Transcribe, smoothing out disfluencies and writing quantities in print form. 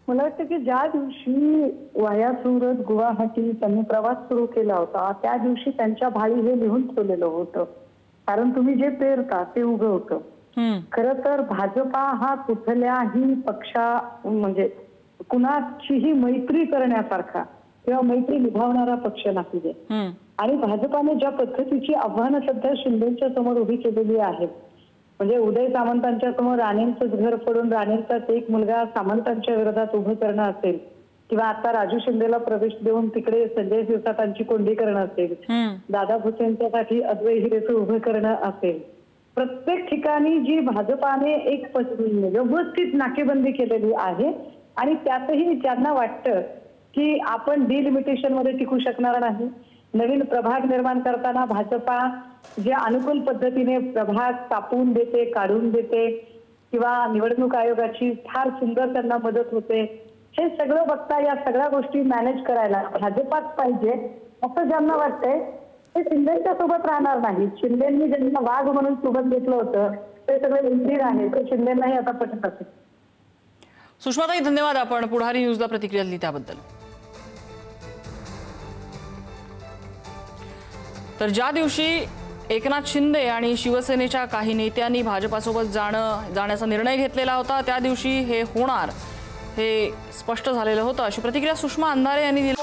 मला वाटतं की ज्या दिवशी वाया सुरत गुवाहाटी त्यांनी प्रवास सुरू केला होता त्या दिवशी त्यांच्या भाळी हे लिहून ठेवलेलं होतं. कारण तुम्ही जे पेरता ते उगवतं. खरं तर भाजपा हा कुठल्याही पक्षा म्हणजे कुणाचीही मैत्री करण्यासारखा किंवा मैत्री निभावणारा पक्ष नाही. आणि भाजपाने ज्या पद्धतीची आव्हानं सध्या शिंदेच्या समोर उभी केलेली आहेत, म्हणजे उदय सामंतांच्या समोर राणेंचंच घर फोडून राणेंचाच एक मुलगा सामंतांच्या विरोधात उभं करणं असेल, किंवा आता राजू शिंदेला प्रवेश देऊन तिकडे संजय शिरसाटांची कोंडी करणं असेल, दादा भुसेंच्यासाठी अद्वै हिरेचं उभं करणं असेल, प्रत्येक ठिकाणी जी भाजपाने एक व्यवस्थित नाकेबंदी केलेली आहे. आणि त्यातही ज्यांना वाटतं की आपण डिलिमिटेशन मध्ये टिकू शकणार नाही, नवीन प्रभाग निर्माण करताना भाजपा जे अनुकूल पद्धतीने प्रभाग कापून देते, काढून देते, किंवा निवडणूक आयोगाची फार सुंदर त्यांना मदत होते, हे सगळं बघता या सगळ्या गोष्टी मॅनेज करायला भाजपाच पाहिजे असं ज्यांना वाटतंय ते शिंदेच्या सोबत राहणार नाही. शिंदेंनी ज्यांना वाघ म्हणून सोबत घेतलं होतं ते सगळे उंदीर आहे, ते शिंदेंनाही आता पटत असेल. सुषमाताई धन्यवाद, आपण पुढारी न्यूजला प्रतिक्रिया दिली त्याबद्दल. तर ज्या दिवशी एकनाथ शिंदे आणि शिवसेनेच्या काही नेत्यांनी भाजपासोबत जाण्याचा निर्णय घेतलेला होता त्या दिवशी हे होणार हे स्पष्ट झालेलं होतं, अशी प्रतिक्रिया सुषमा अंधारे यांनी दिली.